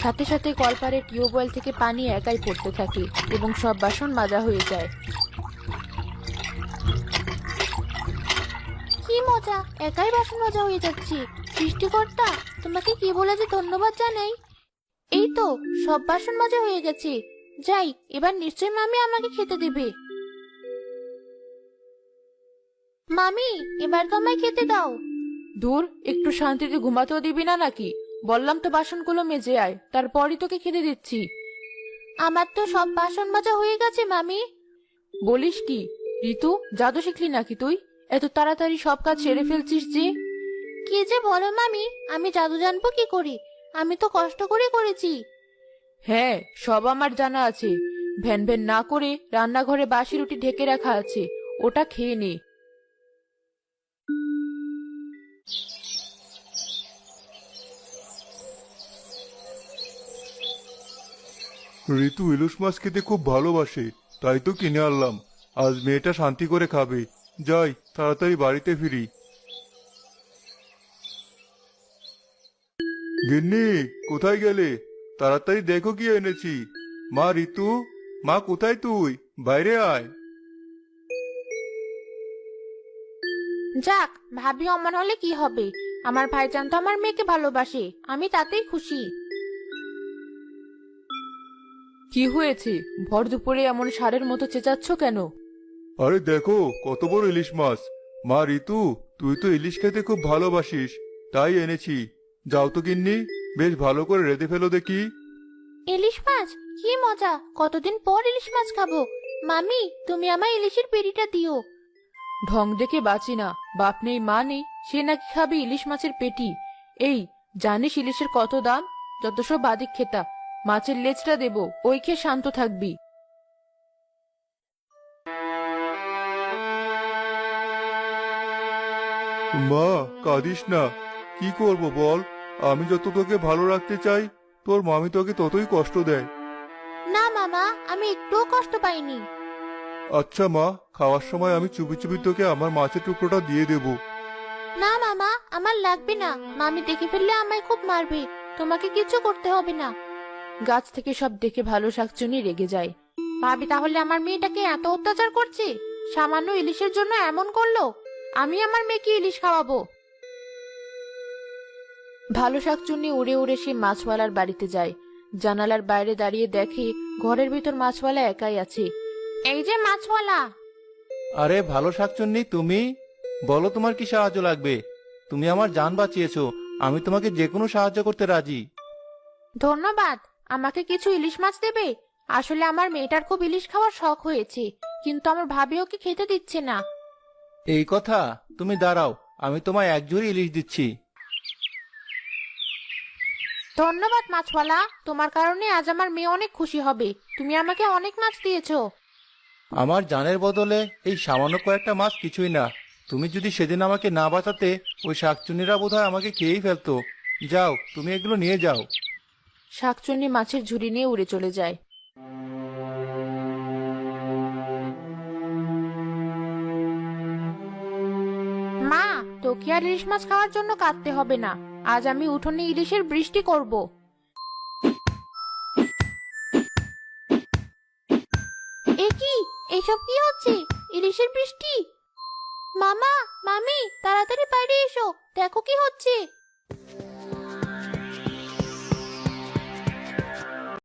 সাথে সাথে কলপারে টিউবওয়েল থেকে পানি একাই পড়তে থাকে এবং সব বাসন মাজা হয়ে যায়। কি মজা, একাই বাসন মাজা হয়ে যাচ্ছে। সৃষ্টিকর্তা, তোমাকে কি বলে যে ধন্যবাদ জানাই। এই তো সব বাসন মাজা হয়ে গেছে। যাই, এবার নিশ্চয়ই মামি আমাকে খেতে দেবে। মামি, এবার তো আমায় খেতে দাও। দূর, একটু শান্তিতে ঘুমাতেও দিবি না নাকি? বললাম তো বাসনগুলো মেজে আয়, তারপরই তোকে খেতে দিচ্ছি। আমার তো সব বাসন মাজা হয়ে গেছে মামি। বলিস কি ঋতু, জাদু শিখলি নাকি তুই? এত তাড়াতাড়ি সব কাজ সেরে ফেলছিস যে। কি যে বলো মামি, আমি জাদু জানবো কি করে? আমি তো কষ্ট করে করেছি। হ্যাঁ, সব আমার জানা আছে। ভ্যান ভ্যান না করে রান্নাঘরে বাসি রুটি ঢেকে রাখা আছে, ওটা খেয়ে নে। ঋতু ইলিশ মাছ খেতে খুব ভালোবাসে, তাই তো কিনে আনলাম। আজ মেয়েটা শান্তি করে খাবে। যাই, তাড়াতাড়ি বাড়িতে ফিরি। গিন্নি, কোথায় গেলে? তাড়াতাড়ি দেখো কি এনেছি। মা ঋতু, মা কোথায় তুই? বাইরে আয়। যাক, ভাবি অমন হলে কি হবে? আমার ভাইজান তো আমার মেয়েকে ভালোবাসে, আমি তাতেই খুশি। কি হয়েছে? ভর দুপুরে এমন ষাঁড়ের মতো চেঁচাচ্ছ কেন? আরে দেখো কত বড় ইলিশ মাছ। মা ঋতু, তুই তো ইলিশ খেতে খুব ভালোবাসিস, তাই এনেছি। যাও তো গিন্নি, বেশ ভালো করে রেঁধে ফেলো দেখি। ইলিশ মাছ? কি মজা, কতদিন পর ইলিশ মাছ খাবো। মামি, তুমি আমায় ইলিশের পেটিটা দিও। ঢং দেখে বাঁচি না, বাপ নেই মা নেই, সে নাকি খাবে ইলিশ মাছের পেটি। এই, জানিস ইলিশের কত দাম? যত সব বাদিক খেতা। মাছের লেজটা দেবো, ওই খেয়ে শান্ত থাকবি। মা, কাঁদিস না। কি করব বল? আমি যত তোকে ভালো রাখতে চাই, তোর মামি তোকে ততই কষ্ট দেয়। না মামা, আমি একটুও কষ্ট পাইনি। আচ্ছা মা, খাওয়ার সময় আমি চুপি চুপি তোকে আমার মাছের টুকরোটা দিয়ে দেব। না মামা, আমার লাগবে না। মামি দেখে ফেললে আমায় খুব মারবে। তোমাকে কিছু করতে হবে না। গাছ থেকে সব দেখে ভালো শাকচুনি রেগে যায়। ভাবি তাহলে আমার মেয়েটাকে এত অত্যাচার করছে? সামান্য ইলিশের জন্য এমন করলো? আমি আমার মেয়েকে ইলিশ খাওয়াবো। ভালো শাকচুন্নি উড়ে উড়ে সে মাছওয়ালার বাড়িতে যায়। জানালার বাইরে দাঁড়িয়ে দেখে ঘরের ভিতর মাছওয়ালা একাই আছে। এই যে মাছওয়ালা। আরে ভালো শাকচুন্নি, তুমি বলো তোমার কি সাহায্য লাগবে? তুমি আমার জান বাঁচিয়েছো, আমি তোমাকে যে কোনো সাহায্য করতে রাজি। ধন্যবাদ। আমাকে কিছু ইলিশ মাছ দেবে? আসলে আমার মেয়েটার খুব ইলিশ খাওয়ার শখ হয়েছে, কিন্তু আমার ভাবি ওকে খেতে দিচ্ছে না। এই কথা? তুমি দাঁড়াও, আমি তোমায় এক ঝুড়ি ইলিশ দিচ্ছি। ধন্যবাদ মাছওয়ালা, তোমার কারণে আজ আমার মেয়ে অনেক খুশি হবে। তুমি আমাকে অনেক মাছ দিয়েছো। আমার জানের বদলে এই সামান্য কয়েকটা মাছ কিছুই না। তুমি যদি সেদিন আমাকে না বাঁচাতে, ওই শাকচুন্নিরা বোধহয় আমাকে খেয়েই ফেলতো। যাও, তুমি এগুলো নিয়ে যাও। শাকচুন্নি মাছের ঝুড়ি নিয়ে উড়ে চলে যায়। মা, তোকে আর ইলিশ মাছ খাওয়ার জন্য কাঁদতে হবে না। আজ আমি উঠোনে ইলিশের বৃষ্টি করব। এ কি? এসব কি হচ্ছে? ইলিশের বৃষ্টি? মামা, মামি, তাড়াতাড়ি বাইরে এসো, দেখো কি হচ্ছে।